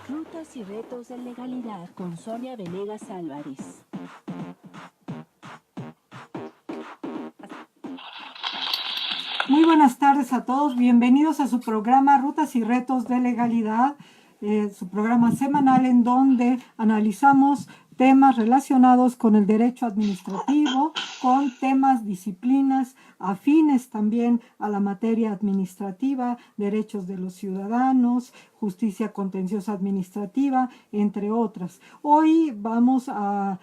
Rutas y retos de legalidad con Sonia Venegas Álvarez. Muy buenas tardes a todos, bienvenidos a su programa Rutas y Retos de Legalidad, su programa semanal en donde analizamos temas relacionados con el derecho administrativo, con temas, disciplinas afines también a la materia administrativa, derechos de los ciudadanos, justicia contenciosa administrativa, entre otras. Hoy vamos a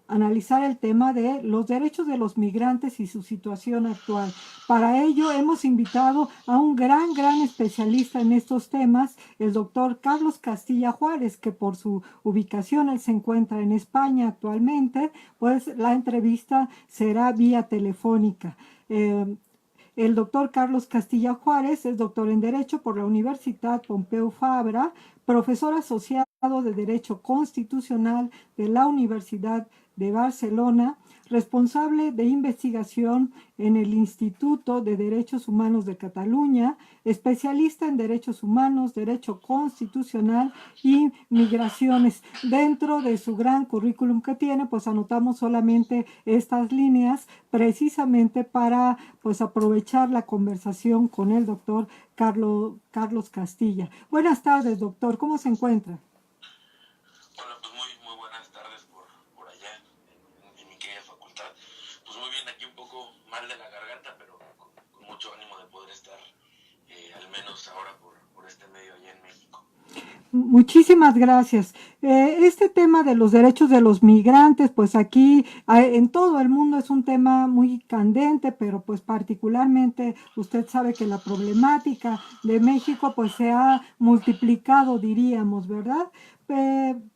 analizar el tema de los derechos de los migrantes y su situación actual. Para ello hemos invitado a un gran especialista en estos temas, el doctor Carlos Castilla Juárez, que por su ubicación él se encuentra en España actualmente, pues la entrevista será vía telefónica. El doctor Carlos Castilla Juárez es doctor en Derecho por la Universidad Pompeu Fabra, profesor asociado de Derecho Constitucional de la Universidad de Barcelona, responsable de investigación en el Instituto de Derechos Humanos de Cataluña, especialista en derechos humanos, derecho constitucional y migraciones. Dentro de su gran currículum que tiene, pues anotamos solamente estas líneas precisamente para pues aprovechar la conversación con el doctor Carlos Castilla. Buenas tardes, doctor, ¿cómo se encuentra? Hola, pues muy buenas tardes por allá, en mi querida facultad. Pues muy bien, aquí un poco mal de la garganta, pero con mucho ánimo de poder estar, al menos ahora por este medio allá en México. Muchísimas gracias. Este tema de los derechos de los migrantes, pues aquí en todo el mundo es un tema muy candente, pero pues particularmente usted sabe que la problemática de México pues se ha multiplicado, diríamos, ¿verdad?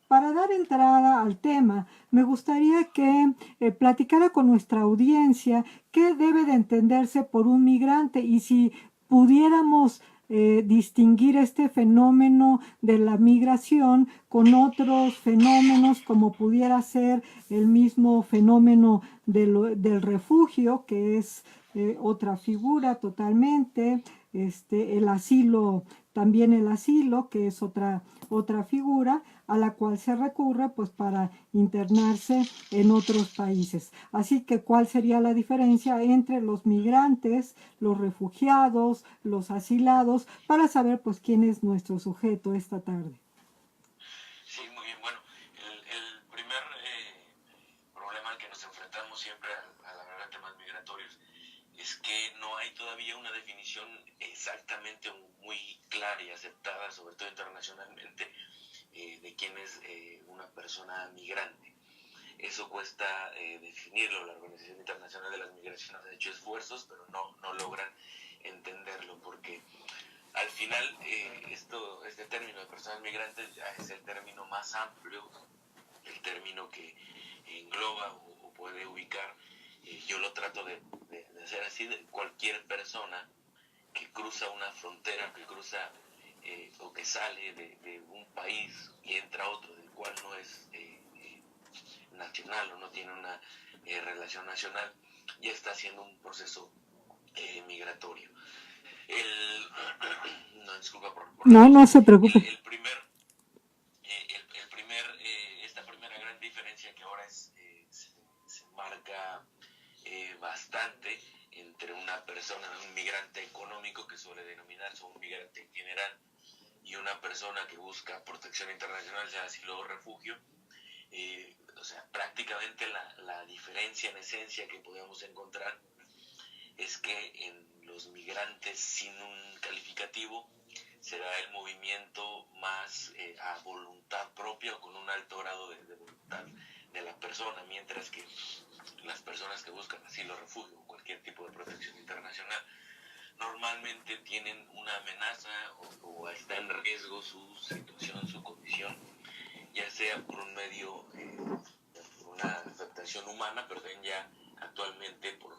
Para dar entrada al tema, me gustaría que platicara con nuestra audiencia qué debe de entenderse por un migrante y si pudiéramos distinguir este fenómeno de la migración con otros fenómenos como pudiera ser el mismo fenómeno del refugio, que es otra figura totalmente, el asilo, también el asilo, que es otra figura a la cual se recurre pues para internarse en otros países. Así que, ¿cuál sería la diferencia entre los migrantes, los refugiados, los asilados, para saber pues quién es nuestro sujeto esta tarde? Sí, muy bien. Bueno, el primer problema al que nos enfrentamos siempre al hablar de temas migratorios es que no hay todavía una definición exactamente muy clara y aceptada, sobre todo internacionalmente, de quién es una persona migrante. Eso cuesta definirlo. La Organización Internacional de las Migraciones ha hecho esfuerzos, pero no logran entenderlo, porque al final este término de personas migrantes ya es el término más amplio, el término que engloba o puede ubicar. Yo lo trato de hacer así: de cualquier persona que cruza una frontera, que cruza o que sale de un país y entra a otro del cual no es nacional o no tiene una relación nacional, ya está haciendo un proceso migratorio. No, disculpa por no se preocupe. Esta primera gran diferencia que ahora se marca bastante entre una persona, un migrante económico, que suele denominarse un migrante en general, y una persona que busca protección internacional, sea asilo o refugio. O sea, prácticamente la diferencia en esencia que podemos encontrar es que en los migrantes sin un calificativo será el movimiento más a voluntad propia o con un alto grado de voluntad de la persona, mientras que las personas que buscan asilo, refugio o cualquier tipo de protección internacional normalmente tienen una amenaza o está en riesgo su situación, su condición, ya sea por un medio, por una afectación humana, pero también ya actualmente por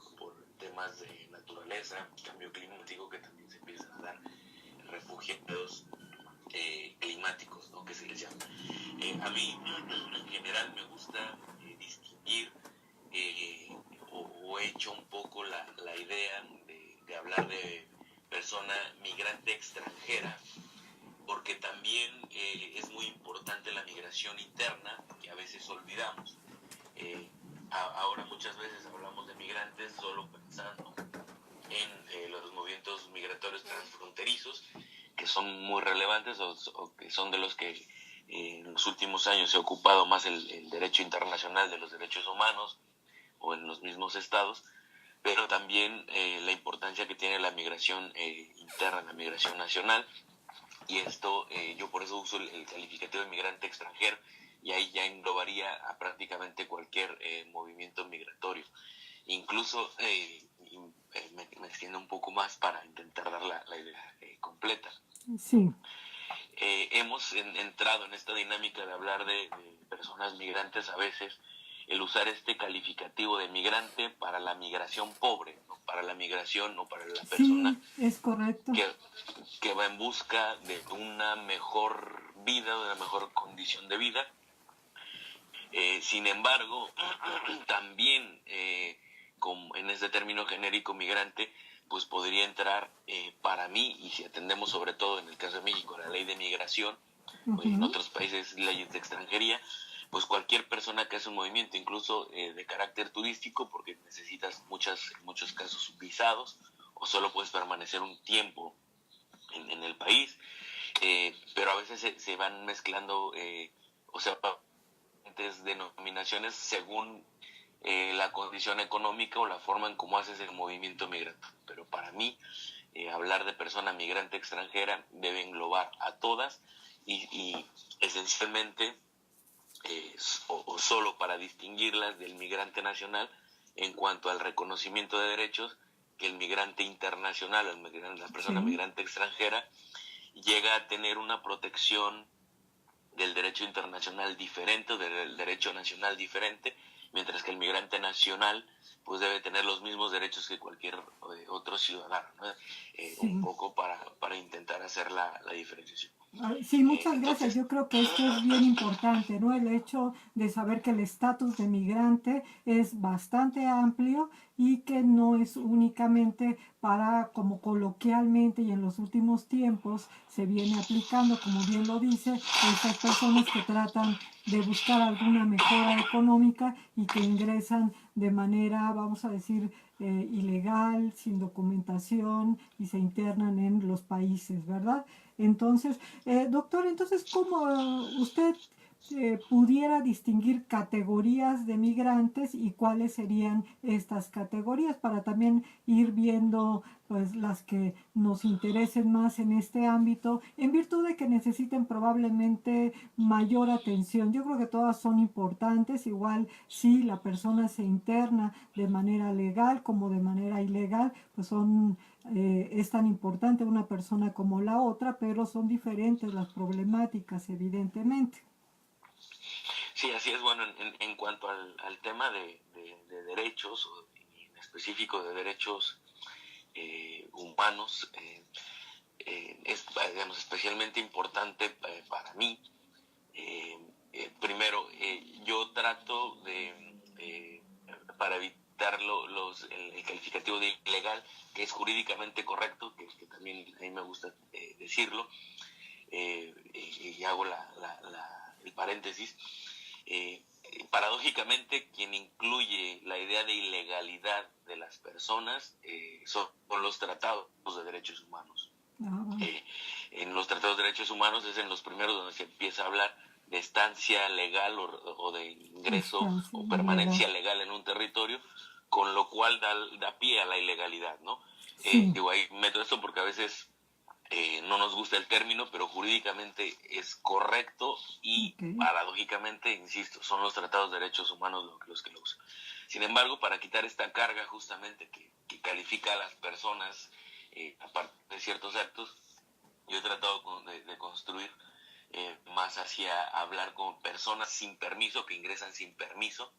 temas de naturaleza, cambio climático, que también se empiezan a dar refugiados climáticos, ¿no?, que se les llama. A mí en general me gusta distinguir o he hecho un poco la idea de hablar de persona migrante extranjera, porque también es migración interna que a veces olvidamos. Ahora muchas veces hablamos de migrantes solo pensando en los movimientos migratorios transfronterizos, que son muy relevantes o que son de los que en los últimos años se ha ocupado más el derecho internacional de los derechos humanos o en los mismos estados, pero también la importancia que tiene la migración interna, la migración nacional, y esto yo por eso uso el calificativo de migrante extranjero, y ahí ya englobaría a prácticamente cualquier movimiento migratorio. Incluso me extiendo un poco más para intentar dar la idea completa. Sí. Hemos entrado en esta dinámica de hablar de personas migrantes a veces, el usar este calificativo de migrante para la migración pobre, ¿no? Para la migración o para la persona es correcto. que va en busca de una mejor vida, de una mejor condición de vida. Sin embargo, también como en este término genérico migrante, pues podría entrar para mí, y si atendemos sobre todo en el caso de México la ley de migración, o en otros países leyes de extranjería, pues cualquier persona que hace un movimiento, incluso de carácter turístico, porque necesitas en muchos casos visados, o solo puedes permanecer un tiempo en el país, pero a veces se van mezclando, denominaciones según la condición económica o la forma en cómo haces el movimiento migratorio. Pero para mí, hablar de persona migrante extranjera debe englobar a todas y esencialmente, o solo para distinguirlas del migrante nacional en cuanto al reconocimiento de derechos, que el migrante internacional, la persona migrante extranjera, llega a tener una protección del derecho internacional diferente, del derecho nacional diferente, mientras que el migrante nacional pues debe tener los mismos derechos que cualquier otro ciudadano, ¿no? Un poco para intentar hacer la diferenciación. Sí, muchas gracias. Yo creo que esto es bien importante, ¿no? El hecho de saber que el estatus de migrante es bastante amplio y que no es únicamente para, como coloquialmente y en los últimos tiempos se viene aplicando, como bien lo dice, estas personas que tratan de buscar alguna mejora económica y que ingresan de manera, vamos a decir, ilegal, sin documentación y se internan en los países, ¿verdad? Entonces, doctor, entonces, ¿cómo usted pudiera distinguir categorías de migrantes y cuáles serían estas categorías para también ir viendo pues las que nos interesen más en este ámbito, en virtud de que necesiten probablemente mayor atención? Yo creo que todas son importantes, igual si la persona se interna de manera legal como de manera ilegal, pues es tan importante una persona como la otra, pero son diferentes las problemáticas, evidentemente. Sí, así es. Bueno, en cuanto al tema de derechos, y en específico de derechos humanos, es, digamos, especialmente importante para mí. Primero, yo trato para evitar el calificativo de ilegal, que es jurídicamente correcto, que también a mí me gusta decirlo, y hago el paréntesis. Paradójicamente, quien incluye la idea de ilegalidad de las personas son los tratados de derechos humanos. En los tratados de derechos humanos es en los primeros donde se empieza a hablar de estancia legal o de ingreso o permanencia legal en un territorio, con lo cual da pie a la ilegalidad, ¿no? Digo, ahí meto esto porque a veces no nos gusta el término, pero jurídicamente es correcto y paradójicamente, insisto, son los tratados de derechos humanos los que lo usan. Sin embargo, para quitar esta carga justamente que califica a las personas aparte de ciertos actos, yo he tratado de construir más hacia hablar con personas sin permiso, que ingresan sin permiso,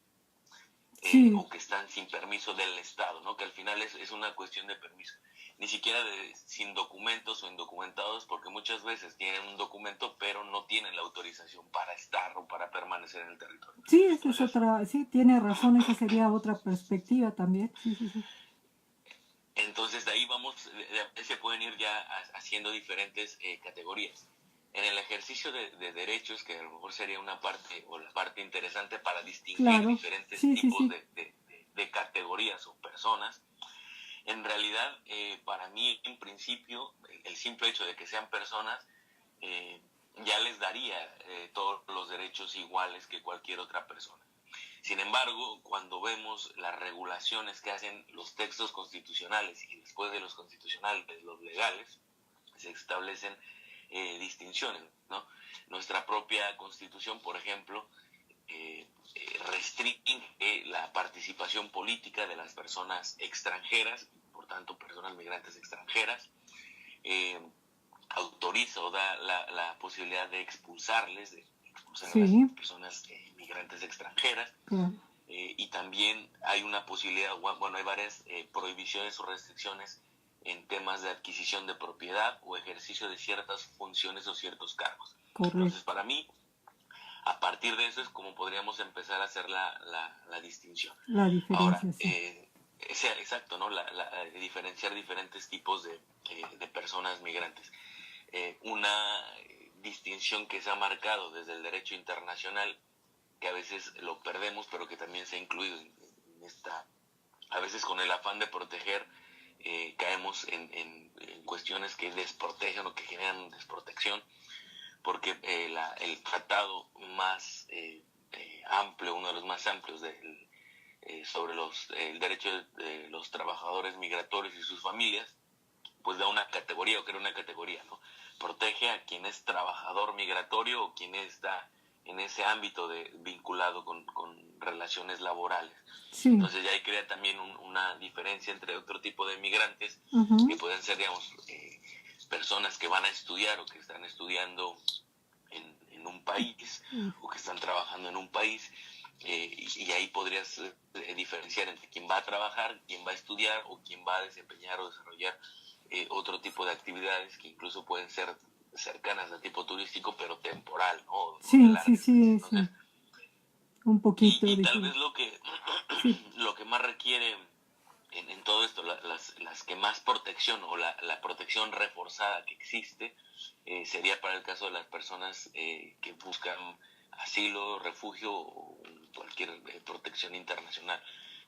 o que están sin permiso del Estado, ¿no? Que al final es una cuestión de permiso. Ni siquiera sin documentos o indocumentados, porque muchas veces tienen un documento, pero no tienen la autorización para estar o para permanecer en el territorio. Sí, esa es otra, sí, tiene razón, esa sería otra perspectiva también. Sí. Entonces de ahí se pueden ir ya haciendo diferentes categorías. en el ejercicio de derechos, que a lo mejor sería una parte o la parte interesante para distinguir Claro. diferentes Sí, sí, tipos sí. de categorías o personas, en realidad, para mí, en principio, el simple hecho de que sean personas ya les daría todos los derechos iguales que cualquier otra persona. Sin embargo, cuando vemos las regulaciones que hacen los textos constitucionales y después de los constitucionales, los legales, se establecen distinciones, ¿no? Nuestra propia Constitución, por ejemplo, restringe la participación política de las personas extranjeras, por tanto personas migrantes extranjeras, autoriza o da la posibilidad de expulsarles, de expulsar a las personas migrantes extranjeras, y también hay una posibilidad, bueno, hay varias prohibiciones o restricciones en temas de adquisición de propiedad o ejercicio de ciertas funciones o ciertos cargos. Correcto. Entonces, para mí, a partir de eso es como podríamos empezar a hacer la distinción. La diferencia, ahora, sí. Exacto, ¿no? Diferenciar diferentes tipos de personas migrantes. Una distinción que se ha marcado desde el derecho internacional, que a veces lo perdemos, pero que también se ha incluido en esta, a veces con el afán de proteger, caemos en cuestiones que desprotegen o que generan desprotección, porque el tratado más amplio, uno de los más amplios sobre el derecho de los trabajadores migratorios y sus familias, pues da una categoría, o crea una categoría, ¿no? Protege a quien es trabajador migratorio o quien está en ese ámbito vinculado con relaciones laborales. Sí. Entonces ya ahí crea también una diferencia entre otro tipo de migrantes, que pueden ser, digamos, personas que van a estudiar o que están estudiando en un país o que están trabajando en un país, y ahí podrías diferenciar entre quién va a trabajar, quién va a estudiar o quién va a desempeñar o desarrollar otro tipo de actividades que incluso pueden ser cercanas al tipo turístico, pero temporal, ¿no? Sí, sí. Entonces, un poquito. Y tal vez lo que más requiere en todo esto, las que más protección o la protección reforzada que existe, sería para el caso de las personas que buscan asilo, refugio o cualquier protección internacional,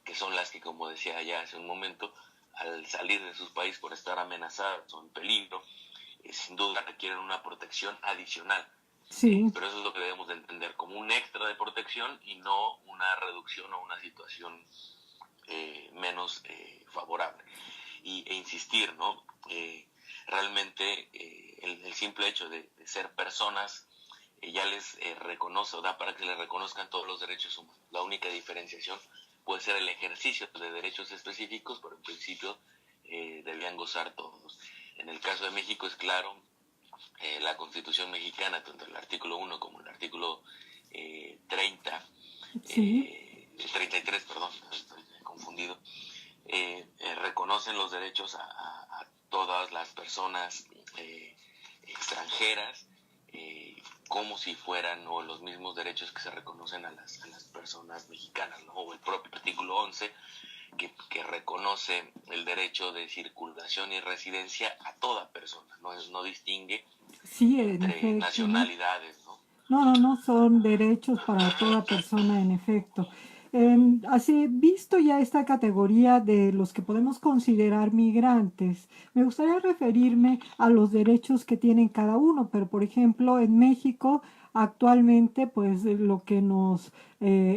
que son las que, como decía ya hace un momento, al salir de sus países por estar amenazadas o en peligro, sin duda requieren una protección adicional. Sí. Pero eso es lo que debemos de entender como un extra de protección y no una reducción o una situación menos favorable. E insistir, ¿no? Realmente el simple hecho de ser personas ya les reconoce o da para que les reconozcan todos los derechos humanos. La única diferenciación puede ser el ejercicio de derechos específicos, pero en principio debían gozar todos. En el caso de México es claro, la Constitución mexicana, tanto el artículo 1 como el artículo 33, perdón, estoy confundido, reconocen los derechos a todas las personas extranjeras, como si fueran los mismos derechos que se reconocen a las personas mexicanas, ¿no? O el propio artículo 11 que reconoce el derecho de circulación y residencia a toda persona, no distingue entre nacionalidades, ¿no? No, son derechos para toda persona, en efecto. Así, visto ya esta categoría de los que podemos considerar migrantes, me gustaría referirme a los derechos que tienen cada uno, pero por ejemplo en México actualmente pues lo que nos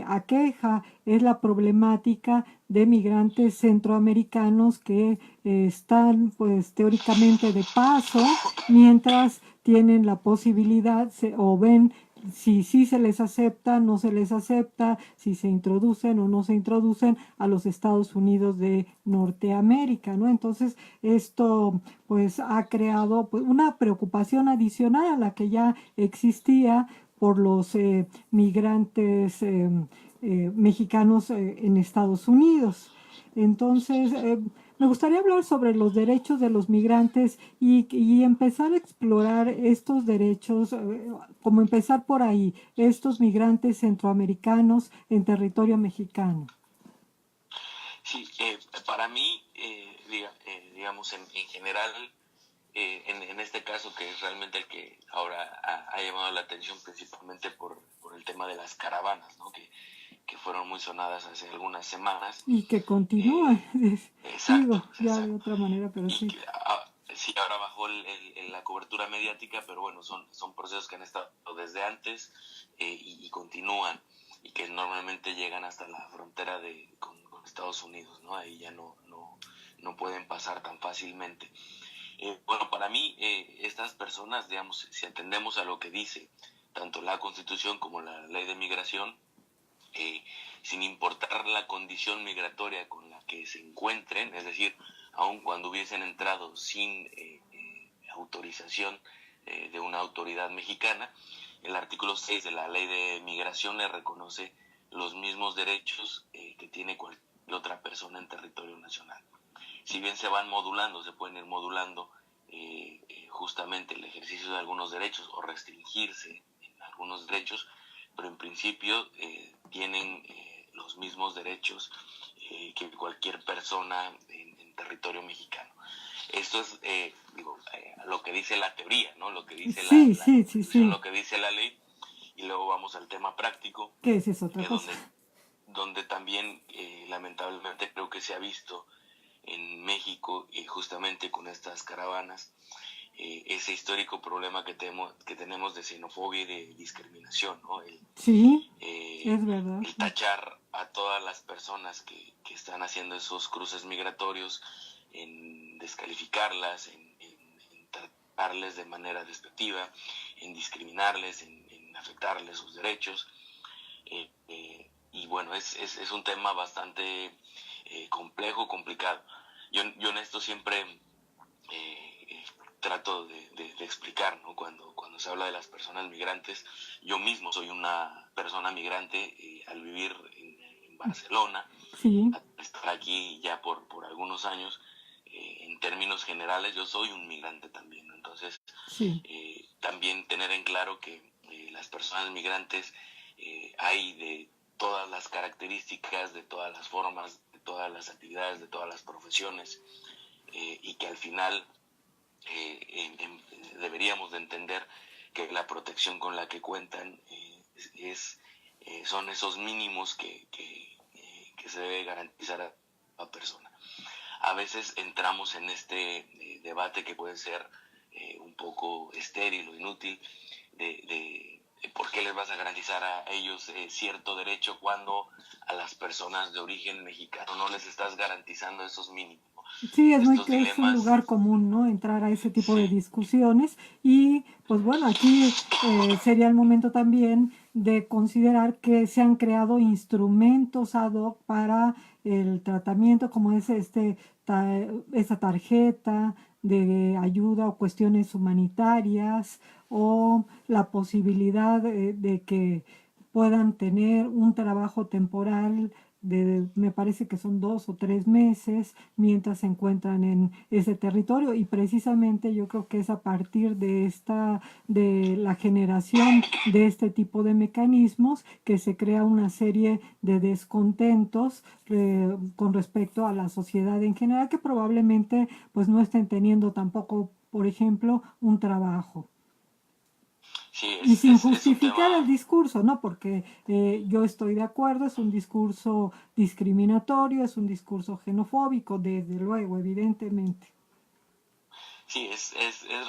aqueja es la problemática de migrantes centroamericanos que están pues teóricamente de paso mientras tienen la posibilidad o ven si sí se les acepta, no se les acepta, si se introducen o no se introducen a los Estados Unidos de Norteamérica, ¿no? Entonces, esto pues ha creado pues, una preocupación adicional a la que ya existía por los migrantes mexicanos en Estados Unidos. Entonces, me gustaría hablar sobre los derechos de los migrantes y empezar a explorar estos derechos, como empezar por ahí, estos migrantes centroamericanos en territorio mexicano. Sí, para mí, digamos, en general, en este caso, que es realmente el que ahora ha llamado la atención principalmente por el tema de las caravanas, ¿no? Que fueron muy sonadas hace algunas semanas. Y que continúa, Exacto, digo, ya de exacto. otra manera, pero Y sí. que, sí, ahora bajó la cobertura mediática, pero bueno, son procesos que han estado desde antes y continúan, y que normalmente llegan hasta la frontera con Estados Unidos, ¿no? Ahí ya no pueden pasar tan fácilmente. Bueno, para mí, estas personas, digamos, si atendemos a lo que dice tanto la Constitución como la Ley de Migración, sin importar la condición migratoria con la que se encuentren, es decir, aun cuando hubiesen entrado sin autorización de una autoridad mexicana, el artículo 6 de la Ley de Migración le reconoce los mismos derechos que tiene cualquier otra persona en territorio nacional. Si bien se van modulando, se pueden ir modulando justamente el ejercicio de algunos derechos o restringirse en algunos derechos, pero en principio tienen los mismos derechos que cualquier persona en territorio mexicano. Esto es, lo que dice la teoría, ¿no? Lo que dice Sí, la sí, sí, Constitución, sí. lo que dice la ley, y luego vamos al tema práctico, Que esa es otra cosa. donde también lamentablemente creo que se ha visto en México, justamente con estas caravanas, ese histórico problema que tenemos de xenofobia y de discriminación, ¿no? Sí, es verdad. El tachar a todas las personas que están haciendo esos cruces migratorios, en descalificarlas, en tratarles de manera despectiva, en discriminarles, en afectarles sus derechos. Y bueno, es un tema bastante complejo, complicado. Yo en esto siempre trato de explicar, ¿no? Cuando se habla de las personas migrantes, yo mismo soy una persona migrante al vivir en Barcelona, Sí, al estar aquí ya por algunos años. En términos generales, yo soy un migrante también, ¿no? Entonces, sí. también tener en claro que las personas migrantes hay de todas las características, de todas las formas, de todas las actividades, de todas las profesiones, y que al final deberíamos de entender que la protección con la que cuentan son esos mínimos que se debe garantizar a la persona. A veces entramos en este debate que puede ser un poco estéril o inútil de por qué les vas a garantizar a ellos cierto derecho cuando a las personas de origen mexicano no les estás garantizando esos mínimos. Sí, Estos es un dilemas, lugar común, ¿no? Entrar a ese tipo de sí, discusiones y pues bueno, aquí sería el momento también de considerar que se han creado instrumentos ad hoc para el tratamiento, como es esta tarjeta de ayuda o cuestiones humanitarias o la posibilidad de que puedan tener un trabajo temporal me parece que son 2 o 3 meses mientras se encuentran en ese territorio y precisamente yo creo que es a partir de la generación de este tipo de mecanismos que se crea una serie de descontentos con respecto a la sociedad en general que probablemente pues no estén teniendo tampoco, por ejemplo, un trabajo. sí, Y sin es un justificar el tema. discurso, ¿no? Porque yo estoy de acuerdo, es un discurso discriminatorio, es un discurso xenofóbico, desde luego, evidentemente. Sí, es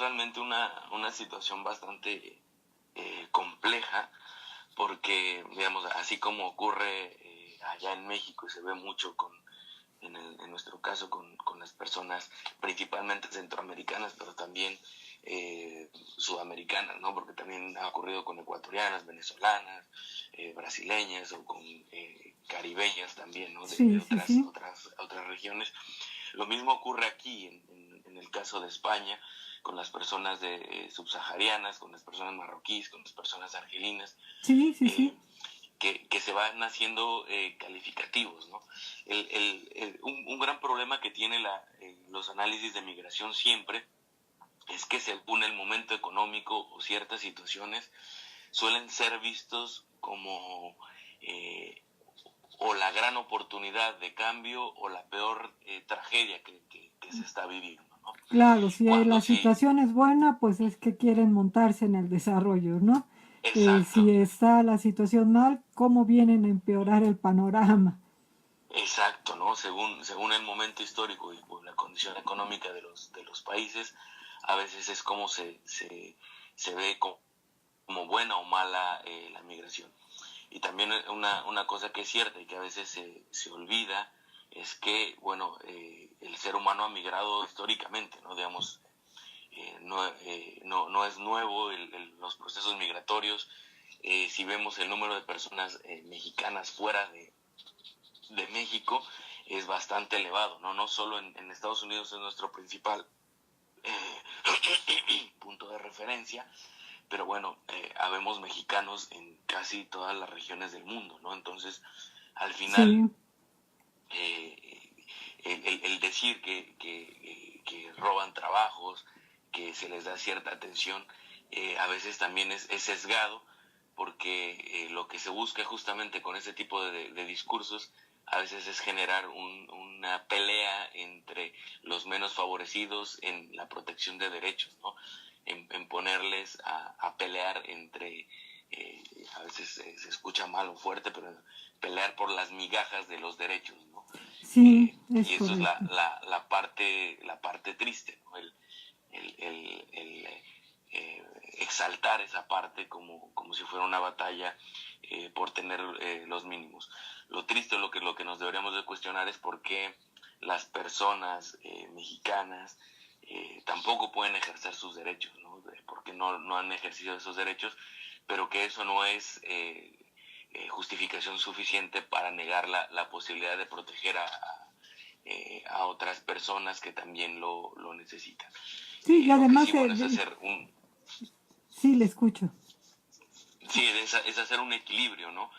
realmente una situación bastante compleja, porque, digamos, así como ocurre allá en México y se ve mucho en nuestro caso con las personas principalmente centroamericanas, pero también sudamericanas, ¿no? Porque también ha ocurrido con ecuatorianas, venezolanas, brasileñas o con caribeñas también, ¿no? De Sí, sí, sí. otras regiones. Lo mismo ocurre aquí en el caso de España, con las personas subsaharianas, con las personas marroquíes, con las personas argelinas, Sí, sí, eh, sí. que se van haciendo calificativos, ¿no? Un gran problema que tiene los análisis de migración siempre es que según el momento económico o ciertas situaciones suelen ser vistos como o la gran oportunidad de cambio o la peor tragedia que se está viviendo. ¿no? Claro, si Cuando la sí, situación es buena, pues es que quieren montarse en el desarrollo, ¿no? exacto, Si está la situación mal, ¿cómo vienen a empeorar el panorama? exacto, ¿no? Según el momento histórico y pues, la condición económica de los países, a veces es como se ve como buena o mala la migración. Y también una cosa que es cierta y que a veces se olvida es que, bueno, el ser humano ha migrado históricamente, ¿no? Digamos, no es nuevo los procesos migratorios. Si vemos el número de personas mexicanas fuera de México, es bastante elevado, ¿no? No solo en Estados Unidos es nuestro principal punto de referencia, pero bueno, habemos mexicanos en casi todas las regiones del mundo, ¿no? Entonces, al final, Sí, el decir que roban trabajos, que se les da cierta atención, a veces también es sesgado, porque lo que se busca justamente con ese tipo de discursos a veces es generar una pelea entre los menos favorecidos en la protección de derechos, ¿no? En ponerles a pelear entre, a veces se escucha mal o fuerte, pero pelear por las migajas de los derechos, ¿no? sí, es Y eso es correcto. la parte triste, ¿no? El exaltar esa parte como si fuera una batalla por tener los mínimos. Lo triste, lo que nos deberíamos de cuestionar es por qué las personas mexicanas tampoco pueden ejercer sus derechos, ¿no? Porque no han ejercido esos derechos, pero que eso no es justificación suficiente para negar la posibilidad de proteger a otras personas que también lo necesitan. Sí, y Lo que además, sí, bueno, es hacer un, sí, le escucho. sí, es hacer un equilibrio, ¿no?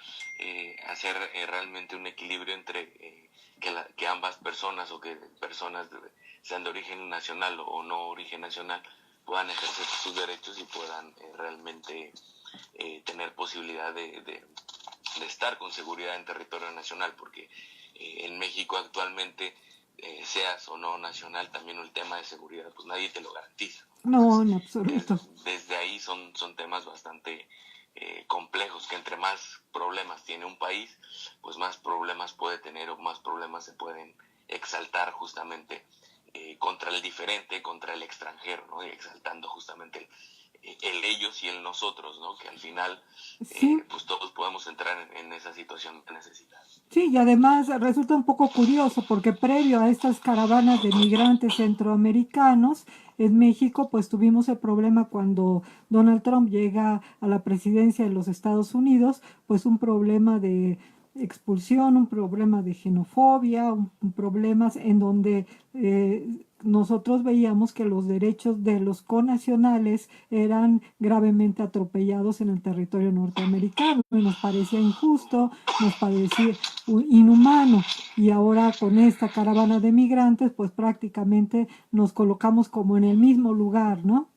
Hacer realmente un equilibrio entre que ambas personas o que personas sean de origen nacional o no origen nacional puedan ejercer sus derechos y puedan realmente tener posibilidad de estar con seguridad en territorio nacional, porque en México actualmente, seas o no nacional, también el tema de seguridad, pues nadie te lo garantiza. No, Entonces, en absoluto. desde ahí son temas bastante complejos, que entre más problemas tiene un país, pues más problemas puede tener o más problemas se pueden exaltar justamente contra el diferente, contra el extranjero, ¿no? Y exaltando justamente el ellos y el nosotros, ¿no? Que al final, Sí, pues todos podemos entrar en esa situación de necesidad. sí, y además resulta un poco curioso porque previo a estas caravanas de migrantes centroamericanos, en México pues tuvimos el problema cuando Donald Trump llega a la presidencia de los Estados Unidos, pues un problema de expulsión, un problema de xenofobia, problemas en donde nosotros veíamos que los derechos de los conacionales eran gravemente atropellados en el territorio norteamericano y nos parecía injusto, nos parecía inhumano, y ahora con esta caravana de migrantes pues prácticamente nos colocamos como en el mismo lugar, ¿no?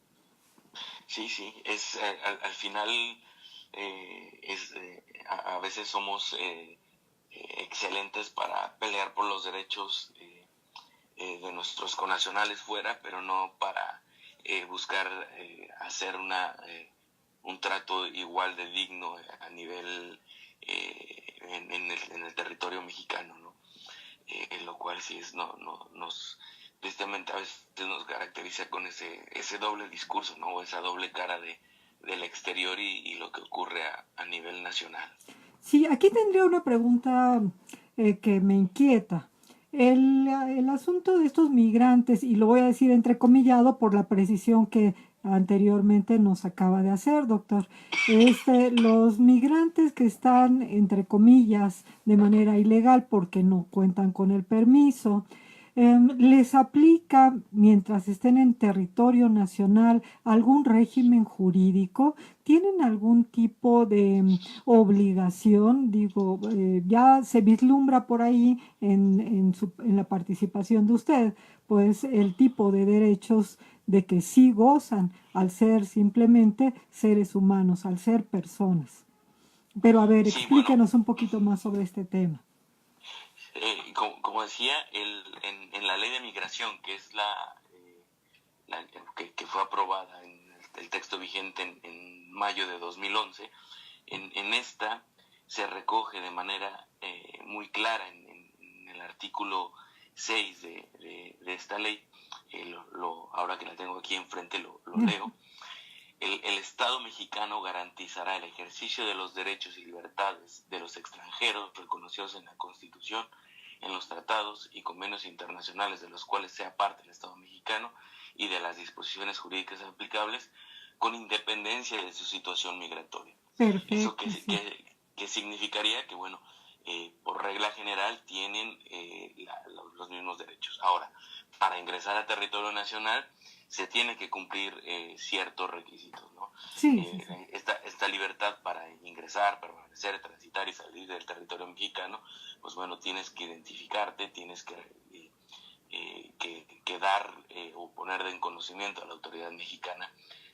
Sí, sí, al final a veces somos excelentes para pelear por los derechos de nuestros connacionales fuera, pero no para buscar hacer un trato igual de digno a nivel en el territorio mexicano, ¿no? Lo cual sí es, tristemente a veces nos caracteriza con ese doble discurso, ¿no? O esa doble cara del exterior y lo que ocurre a nivel nacional. Sí, aquí tendría una pregunta que me inquieta. El asunto de estos migrantes, y lo voy a decir entrecomillado por la precisión que anteriormente nos acaba de hacer, doctor. Los migrantes que están, entre comillas, de manera ilegal porque no cuentan con el permiso, ¿les aplica, mientras estén en territorio nacional, algún régimen jurídico? ¿Tienen algún tipo de obligación? Digo, ya se vislumbra por ahí en la participación de usted, pues el tipo de derechos de que sí gozan al ser simplemente seres humanos, al ser personas. Pero a ver, Sí, bueno, explíquenos un poquito más sobre este tema. como decía, en la ley de migración, que es que fue aprobada en el texto vigente en mayo de 2011, en esta se recoge de manera muy clara en el artículo 6 de esta ley, ahora que la tengo aquí enfrente lo leo. El Estado mexicano garantizará el ejercicio de los derechos y libertades de los extranjeros reconocidos en la Constitución, en los tratados y convenios internacionales de los cuales sea parte el Estado mexicano y de las disposiciones jurídicas aplicables, con independencia de su situación migratoria. Perfecto. ¿Eso qué significaría? Que, bueno, por regla general tienen los mismos derechos. Ahora, para ingresar a territorio nacional se tienen que cumplir ciertos requisitos, ¿no? Sí. Esta libertad para ingresar, permanecer, transitar y salir del territorio mexicano, pues bueno, tienes que identificarte, tienes que dar o poner en conocimiento a la autoridad mexicana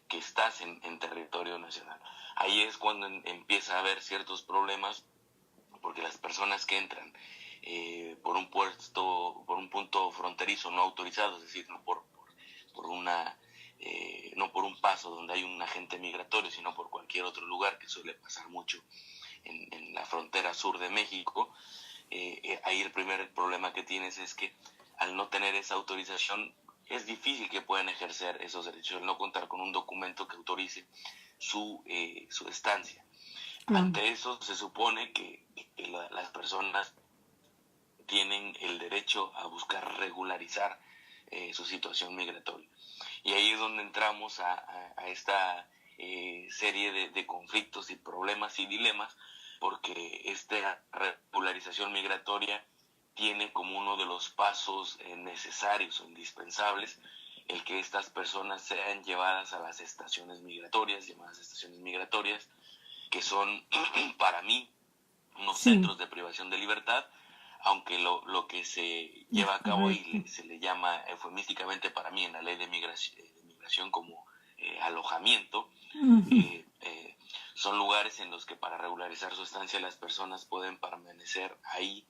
que estás en territorio nacional. Ahí es cuando empieza a haber ciertos problemas, porque las personas que entran por un punto fronterizo no autorizado, es decir, no por un paso donde hay un agente migratorio, sino por cualquier otro lugar, que suele pasar mucho en la frontera sur de México, ahí el primer problema que tienes es que al no tener esa autorización es difícil que puedan ejercer esos derechos, al no contar con un documento que autorice su estancia. Ante eso se supone que las personas tienen el derecho a buscar regularizar su situación migratoria. Y ahí es donde entramos a esta serie de conflictos y problemas y dilemas, porque esta regularización migratoria tiene como uno de los pasos necesarios o indispensables el que estas personas sean llevadas a las estaciones migratorias, que son para mí unos centros de privación de libertad, aunque lo que se lleva a cabo y se le llama eufemísticamente para mí en la ley de migración como alojamiento, son lugares en los que para regularizar su estancia las personas pueden permanecer ahí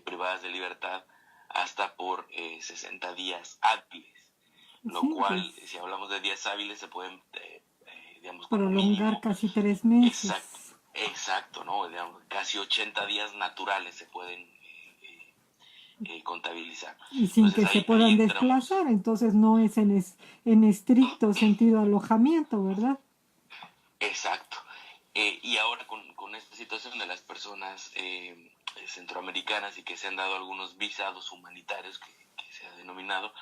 privadas de libertad hasta por 60 días hábiles, lo cual, si hablamos de días hábiles, se pueden, prolongar casi 3 meses. Exacto, ¿no? Digamos, casi 80 días naturales se pueden contabilizar. Y sin entonces, que se puedan desplazar, entonces no es en estricto sentido alojamiento, ¿verdad? Exacto. Y ahora con esta situación de las personas centroamericanas y que se han dado algunos visados humanitarios que se ha denominado,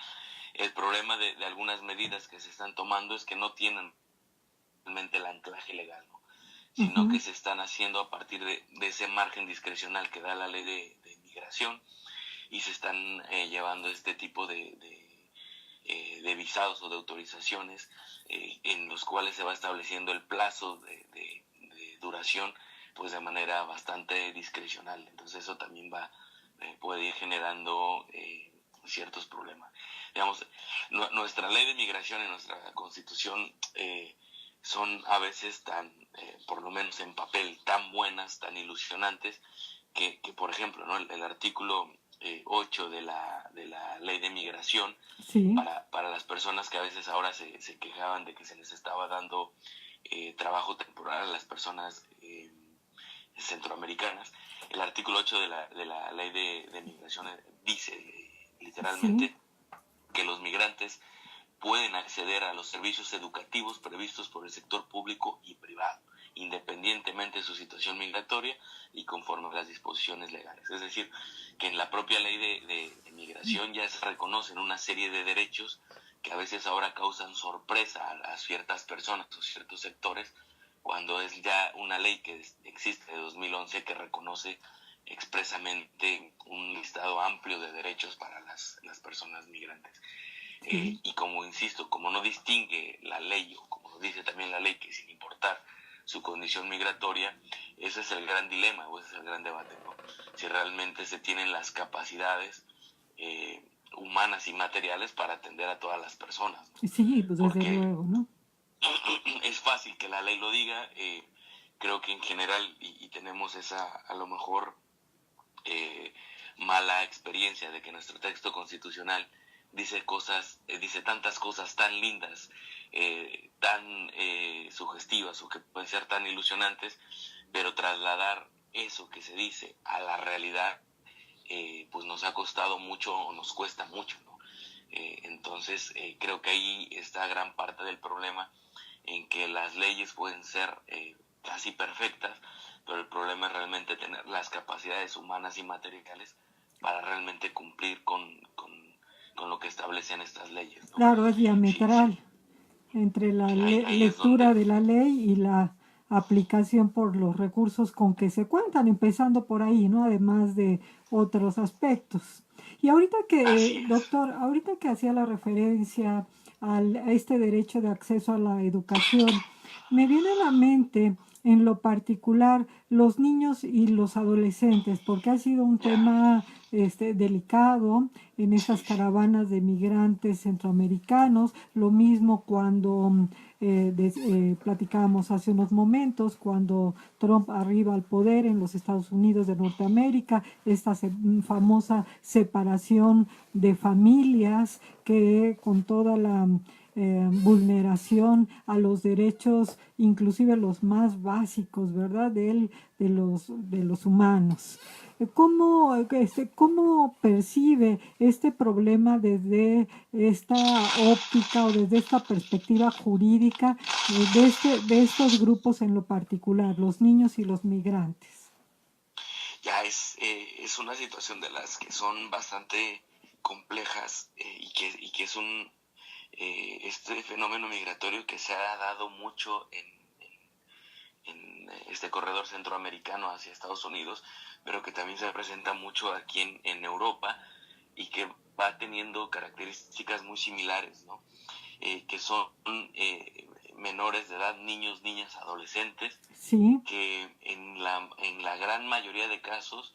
el problema de algunas medidas que se están tomando es que no tienen realmente el anclaje legal, ¿no? Sino que se están haciendo a partir de ese margen discrecional que da la ley de migración, y se están llevando este tipo de visados o de autorizaciones en los cuales se va estableciendo el plazo de duración pues de manera bastante discrecional. Entonces eso también puede ir generando ciertos problemas. Digamos, nuestra ley de migración y nuestra constitución son a veces tan, por lo menos en papel, tan buenas, tan ilusionantes, que por ejemplo, ¿no? el artículo 8 de la ley de migración, sí, para las personas que a veces ahora se quejaban de que se les estaba dando trabajo temporal a las personas centroamericanas, el artículo 8 de la ley de migración dice literalmente que los migrantes pueden acceder a los servicios educativos previstos por el sector público y privado, independientemente de su situación migratoria y conforme a las disposiciones legales. Es decir, que en la propia ley de migración ya se reconocen una serie de derechos que a veces ahora causan sorpresa a ciertas personas o ciertos sectores, cuando es ya una ley que existe de 2011 que reconoce expresamente un listado amplio de derechos para las personas migrantes. Y como insisto, como no distingue la ley, o como lo dice también la ley, que sin importar su condición migratoria, ese es el gran dilema o ese es el gran debate, ¿no? Si realmente se tienen las capacidades humanas y materiales para atender a todas las personas, ¿no? Sí, pues desde luego, ¿no? Es fácil que la ley lo diga, creo que en general, y tenemos esa a lo mejor mala experiencia de que nuestro texto constitucional dice tantas cosas tan lindas, tan sugestivas o que pueden ser tan ilusionantes, pero trasladar eso que se dice a la realidad, pues nos ha costado mucho o nos cuesta mucho, ¿no? Entonces creo que ahí está gran parte del problema, en que las leyes pueden ser casi perfectas, pero el problema es realmente tener las capacidades humanas y materiales para realmente cumplir con lo que establecen estas leyes, ¿no? Claro, es Sí, diametral entre la ahí es lectura donde, de la ley y la aplicación por los recursos con que se cuentan, empezando por ahí, ¿no? Además de otros aspectos. Y ahorita así es. doctor, ahorita que hacía la referencia a este derecho de acceso a la educación, me viene a la mente en lo particular los niños y los adolescentes, porque ha sido un Ya, tema delicado en estas sí, sí, caravanas de migrantes centroamericanos, lo mismo cuando platicábamos hace unos momentos, cuando Trump arriba al poder en los Estados Unidos de Norteamérica, esta famosa separación de familias que con toda la vulneración a los derechos, inclusive los más básicos, ¿verdad? De los humanos. ¿Cómo percibe este problema desde esta óptica o desde esta perspectiva jurídica de estos grupos en lo particular, los niños y los migrantes? ya es una situación de las que son bastante complejas, y que es este fenómeno migratorio que se ha dado mucho en este corredor centroamericano hacia Estados Unidos, pero que también se presenta mucho aquí en Europa, y que va teniendo características muy similares, ¿no? Que son menores de edad, niños, niñas, adolescentes, Sí, que en la gran mayoría de casos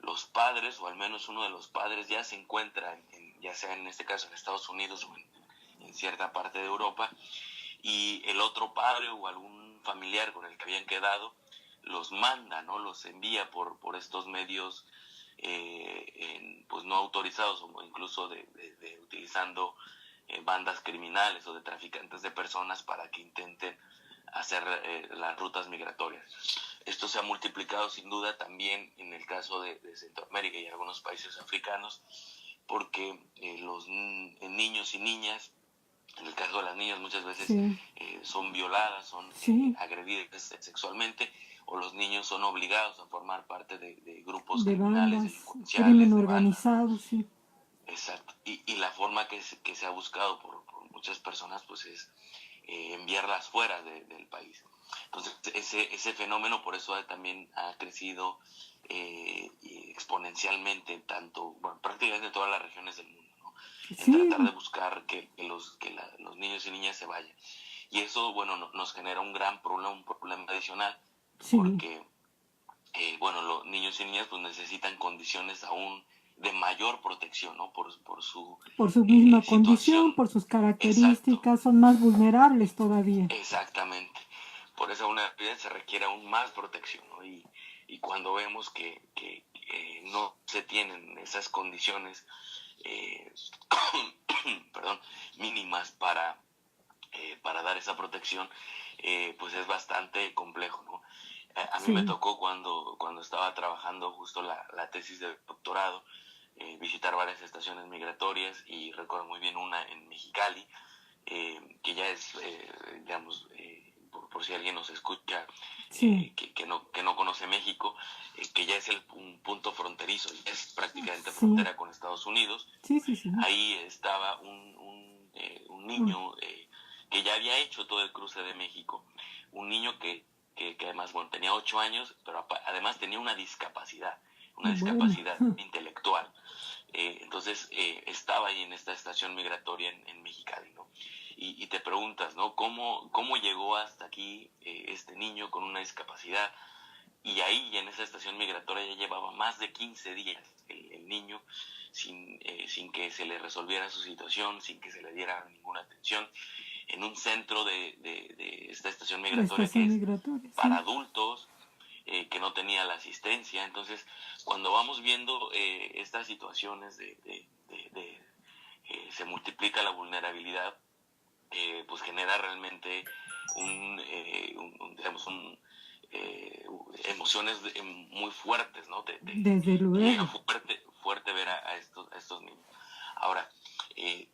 los padres, o al menos uno de los padres, ya se encuentra, ya sea en este caso en Estados Unidos o en cierta parte de Europa, y el otro padre o algún familiar con el que habían quedado los manda, ¿no? Los envía por estos medios pues no autorizados, o incluso de utilizando bandas criminales o de traficantes de personas para que intenten hacer las rutas migratorias. Esto se ha multiplicado sin duda también en el caso de Centroamérica y algunos países africanos, porque los niños y niñas, en el caso de las niñas, muchas veces sí, son violadas, son sí, agredidas sexualmente, o los niños son obligados a formar parte de grupos de criminales, bandas, crimen delincuenciales, de bandas, ¿no? organizado, sí, Exacto. Y la forma que se ha buscado por muchas personas, pues es enviarlas fuera del país. Entonces, ese fenómeno por eso también ha crecido exponencialmente, tanto, bueno, prácticamente en todas las regiones del mundo, ¿no? En tratar de sí, buscar que los niños y niñas se vayan. Y eso, bueno, nos genera un gran problema, un problema adicional, sí, porque, bueno, los niños y niñas pues necesitan condiciones aún de mayor protección, ¿no? Por su por su misma condición, situación. por sus Exacto, características, son más vulnerables todavía. exactamente. Por esa vulnerabilidad se requiere aún más protección, ¿no? Y cuando vemos que no se tienen esas condiciones, eh, perdón, mínimas para dar esa protección, pues es bastante complejo, ¿no? A mí me Sí, tocó cuando estaba trabajando justo la tesis de doctorado, visitar varias estaciones migratorias, y recuerdo muy bien una en Mexicali, que ya es, digamos, por si alguien nos escucha, sí, que no conoce México, que ya es un punto fronterizo, ya es prácticamente sí, frontera con Estados Unidos. sí, sí, sí. Ahí estaba un Mm, niño que ya había hecho todo el cruce de México, un niño que además, bueno, tenía 8 años, pero además tenía una bueno, discapacidad intelectual. Entonces estaba ahí en esta estación migratoria en Mexicali, ¿no? Y te preguntas, ¿no? ¿Cómo llegó hasta aquí este niño con una discapacidad? Y ahí, en esa estación migratoria, ya llevaba más de 15 días el niño sin que se le resolviera su situación, sin que se le diera ninguna atención, en un centro de esta estación la migratoria que estación es migratoria, para sí, adultos, que no tenía la asistencia. Entonces, cuando vamos viendo estas situaciones se multiplica la vulnerabilidad, pues genera realmente emociones muy fuertes, ¿no? Desde luego. Fuerte ver a estos niños. Ahora,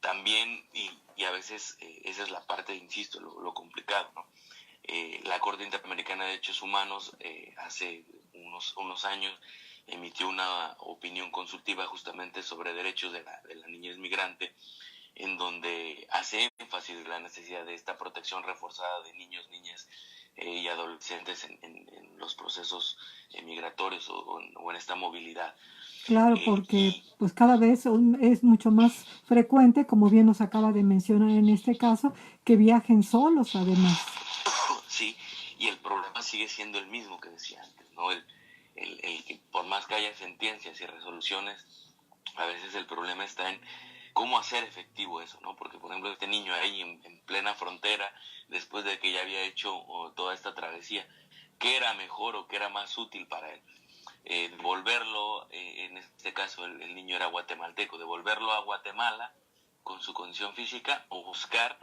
también, y a veces esa es la parte, insisto, lo complicado, ¿no? La Corte Interamericana de Derechos Humanos hace unos años emitió una opinión consultiva justamente sobre derechos de la niñez migrante, en donde hace énfasis en la necesidad de esta protección reforzada de niños, niñas y adolescentes en los procesos migratorios o en esta movilidad. Claro, porque pues cada vez es mucho más frecuente, como bien nos acaba de mencionar en este caso, que viajen solos además. Sí, y el problema sigue siendo el mismo que decía antes, ¿no? El que por más que haya sentencias y resoluciones, a veces el problema está en cómo hacer efectivo eso, ¿no? Porque, por ejemplo, este niño ahí en plena frontera, después de que ya había hecho toda esta travesía, ¿qué era mejor o qué era más útil para él? Devolverlo, en este caso el niño era guatemalteco, devolverlo a Guatemala con su condición física o buscar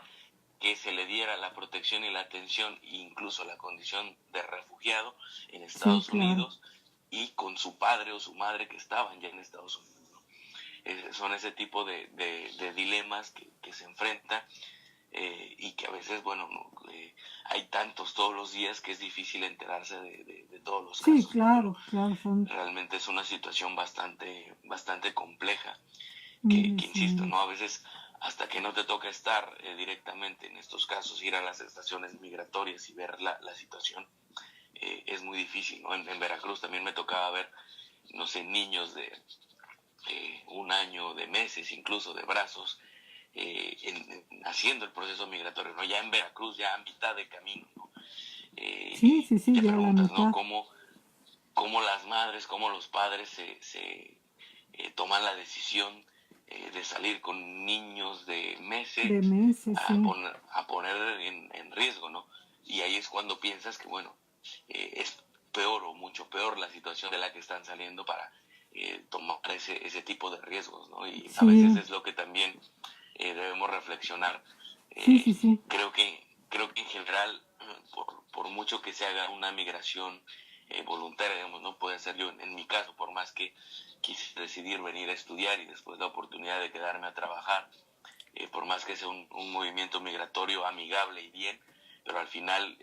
que se le diera la protección y la atención, incluso la condición de refugiado en Estados Unidos, y con su padre o su madre que estaban ya en Estados Unidos, ¿no? Son ese tipo de dilemas que se enfrentan, y que a veces, bueno, hay tantos todos los días que es difícil enterarse de todos los casos. Sí, claro, claro. Realmente es una situación bastante compleja, que insisto, ¿no? A veces hasta que no te toca estar directamente en estos casos, ir a las estaciones migratorias y ver la situación, es muy difícil, ¿no? En Veracruz también me tocaba ver, no sé, niños de 1 año, de meses, incluso de brazos, haciendo el proceso migratorio, ¿no? Ya en Veracruz, ya a mitad de camino, ¿no? Sí, te ya preguntas, la mitad. ¿no? Cómo las madres, cómo los padres se toman la decisión de salir con niños de meses, a poner en riesgo, ¿no? Y ahí es cuando piensas que, bueno, es peor o mucho peor la situación de la que están saliendo para tomar ese tipo de riesgos, ¿no? Y a veces es lo que también debemos reflexionar. Creo que en general, por mucho que se haga una migración voluntaria, digamos, no puede ser yo en mi caso, por más que quise decidir venir a estudiar y después la oportunidad de quedarme a trabajar, por más que sea un movimiento migratorio amigable y bien, pero al final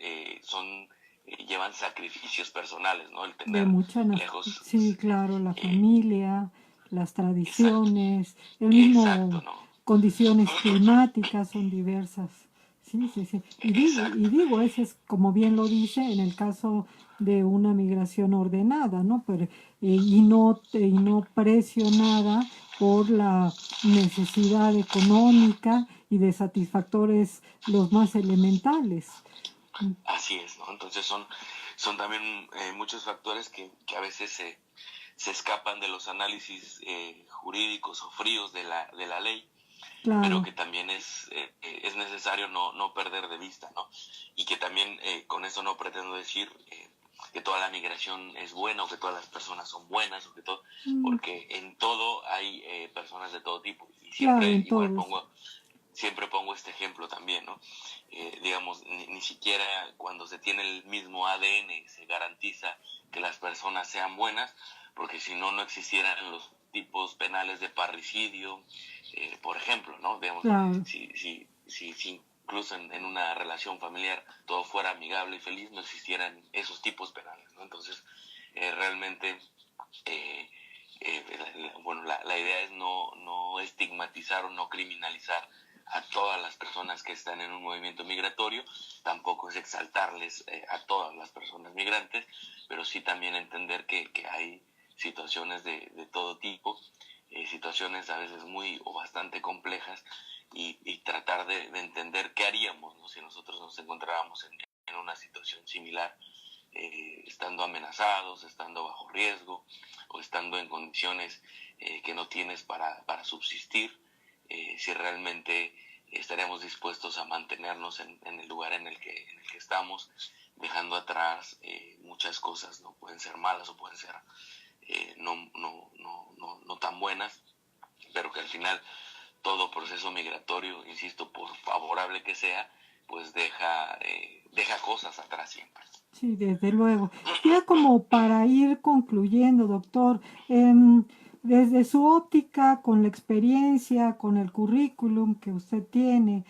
llevan sacrificios personales, ¿no? El tener lejos. Sí, claro, la familia, las tradiciones, el mismo condiciones climáticas son diversas. Sí. Y digo, ese es, como bien lo dice, en el caso de una migración ordenada, ¿no? Pero, y no presionada por la necesidad económica y de satisfactores los más elementales. Así es, ¿no? Entonces son también muchos factores que a veces se escapan de los análisis jurídicos o fríos de la ley, pero que también es necesario no perder de vista, ¿no? Y que también con eso no pretendo decir que toda la migración es buena o que todas las personas son buenas, o que todo, porque en todo hay personas de todo tipo. Y siempre siempre pongo este ejemplo también, ¿no? Digamos, ni siquiera cuando se tiene el mismo ADN se garantiza que las personas sean buenas, porque si no existieran los tipos penales de parricidio, por ejemplo, ¿no? Digamos, si incluso en una relación familiar todo fuera amigable y feliz, no existieran esos tipos penales, ¿no? Entonces, realmente, bueno, la idea es no estigmatizar o no criminalizar a todas las personas que están en un movimiento migratorio, tampoco es exaltarles a todas las personas migrantes, pero sí también entender que hay situaciones de todo tipo, situaciones a veces muy o bastante complejas, y tratar de entender qué haríamos, ¿no? Si nosotros nos encontráramos en una situación similar, estando amenazados, estando bajo riesgo o estando en condiciones que no tienes para subsistir, si realmente estaríamos dispuestos a mantenernos en el lugar en el que estamos, dejando atrás muchas cosas, ¿no? Pueden ser malas o pueden ser no tan buenas, pero que al final todo proceso migratorio, insisto, por favorable que sea, pues deja cosas atrás siempre. Sí, desde luego. Ya como para ir concluyendo, doctor, desde su óptica, con la experiencia, con el currículum que usted tiene,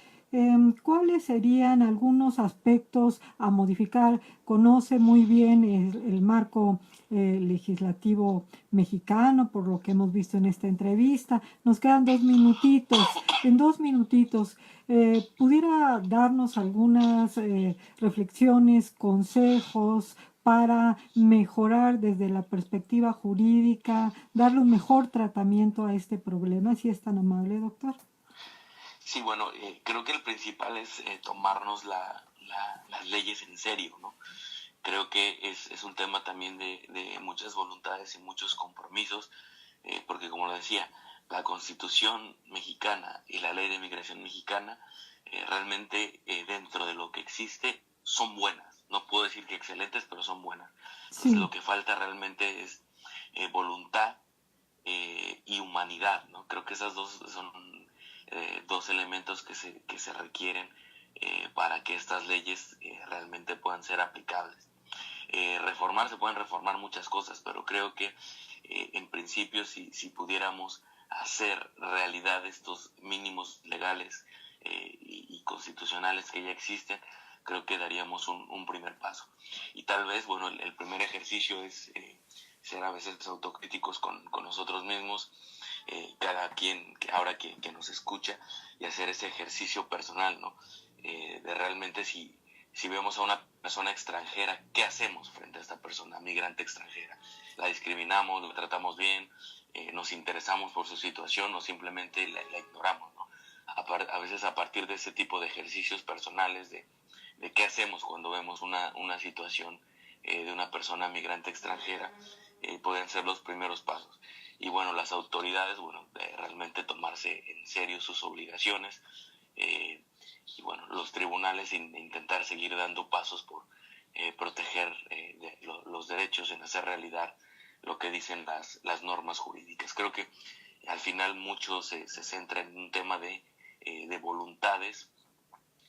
¿cuáles serían algunos aspectos a modificar? Conoce muy bien el marco legislativo mexicano, por lo que hemos visto en esta entrevista. Nos quedan 2 minutitos. En 2 minutitos, ¿pudiera darnos algunas reflexiones, consejos para mejorar desde la perspectiva jurídica, darle un mejor tratamiento a este problema? Si es tan amable, doctor. Sí, bueno, creo que el principal es tomarnos las leyes en serio, ¿no? Creo que es un tema también de muchas voluntades y muchos compromisos, porque como lo decía, la Constitución mexicana y la Ley de Migración mexicana realmente dentro de lo que existe son buenas. No puedo decir que excelentes, pero son buenas. Entonces Sí. lo que falta realmente es voluntad y humanidad, ¿no? Creo que esas dos son dos elementos que se requieren para que estas leyes realmente puedan ser aplicables. Se pueden reformar muchas cosas, pero creo que en principio si pudiéramos hacer realidad estos mínimos legales y constitucionales que ya existen, creo que daríamos un primer paso. Y tal vez, bueno, el primer ejercicio es ser a veces autocríticos con nosotros mismos, cada quien ahora que nos escucha, y hacer ese ejercicio personal, ¿no? De realmente si vemos a una persona extranjera, ¿qué hacemos frente a esta persona migrante extranjera? ¿La discriminamos, la tratamos bien, nos interesamos por su situación o simplemente la ignoramos, ¿no? A veces a partir de ese tipo de ejercicios personales de qué hacemos cuando vemos una situación de una persona migrante extranjera, pueden ser los primeros pasos. Y bueno, las autoridades, realmente tomarse en serio sus obligaciones, y bueno, los tribunales intentar seguir dando pasos por proteger los derechos, en hacer realidad lo que dicen las normas jurídicas. Creo que al final mucho se centra en un tema de voluntades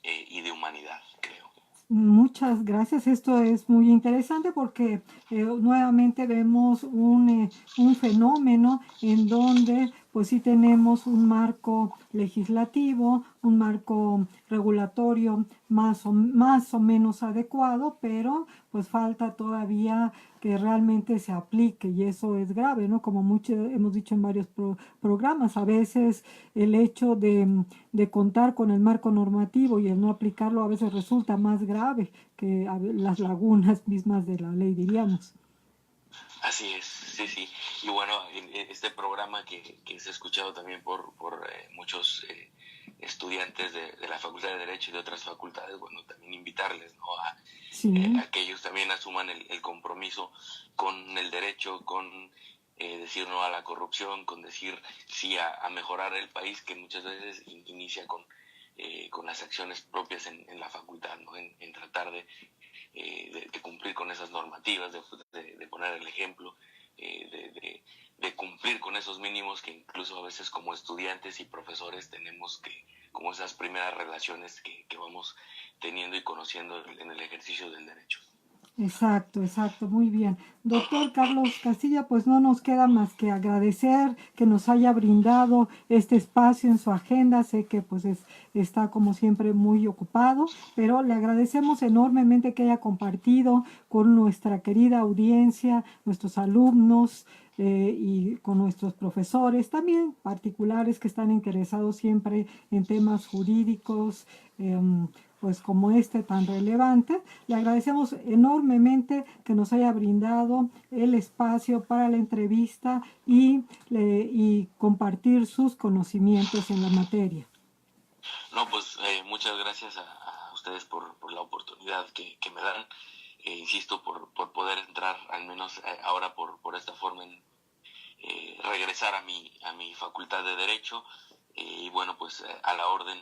y de humanidad, creo. Muchas gracias. Esto es muy interesante porque nuevamente vemos un fenómeno en donde pues sí tenemos un marco legislativo, un marco regulatorio más o menos adecuado, pero pues falta todavía que realmente se aplique y eso es grave, ¿no? Como mucho hemos dicho en varios programas, a veces el hecho de contar con el marco normativo y el no aplicarlo a veces resulta más grave que las lagunas mismas de la ley, diríamos. Así es, sí. Y bueno, en este programa que es escuchado también por muchos estudiantes de la Facultad de Derecho y de otras facultades, bueno, también invitarles, ¿no? Sí. A que ellos también asuman el compromiso con el derecho, con decir no a la corrupción, con decir sí a mejorar el país, que muchas veces inicia con las acciones propias en la facultad, ¿no? En tratar de cumplir con esas normativas, de poner el ejemplo, de cumplir con esos mínimos que incluso a veces como estudiantes y profesores tenemos que, como esas primeras relaciones que vamos teniendo y conociendo en el ejercicio del derecho. Exacto, muy bien. Doctor Carlos Castilla, pues no nos queda más que agradecer que nos haya brindado este espacio en su agenda. Sé que pues está como siempre muy ocupado, pero le agradecemos enormemente que haya compartido con nuestra querida audiencia, nuestros alumnos, y con nuestros profesores, también particulares que están interesados siempre en temas jurídicos, pues como este tan relevante. Le agradecemos enormemente que nos haya brindado el espacio para la entrevista y compartir sus conocimientos en la materia. No, pues muchas gracias a ustedes por la oportunidad que me dan. Insisto, por poder entrar, al menos ahora por esta forma, en regresar a mi facultad de Derecho. Y bueno, pues a la orden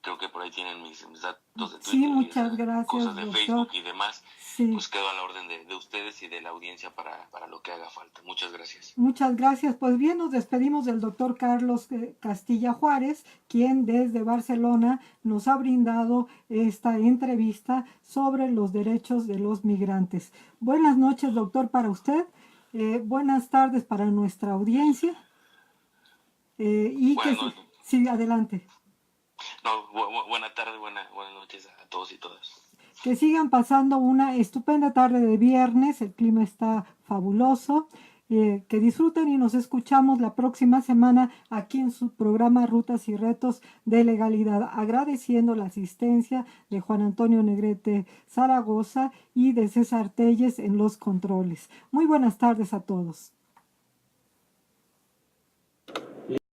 creo que por ahí tienen mis datos de Twitter. Sí, muchas y gracias, cosas de doctor. Facebook y demás. Sí. Pues quedo a la orden de ustedes y de la audiencia para lo que haga falta. Muchas gracias. Muchas gracias. Pues bien, nos despedimos del doctor Carlos Castilla Juárez, quien desde Barcelona nos ha brindado esta entrevista sobre los derechos de los migrantes. Buenas noches, doctor, para usted. Buenas tardes para nuestra audiencia. Sí, adelante. No, buena tarde, buenas noches a todos y todas. Que sigan pasando una estupenda tarde de viernes, el clima está fabuloso, que disfruten y nos escuchamos la próxima semana aquí en su programa Rutas y Retos de Legalidad, agradeciendo la asistencia de Juan Antonio Negrete Zaragoza y de César Telles en los controles. Muy buenas tardes a todos.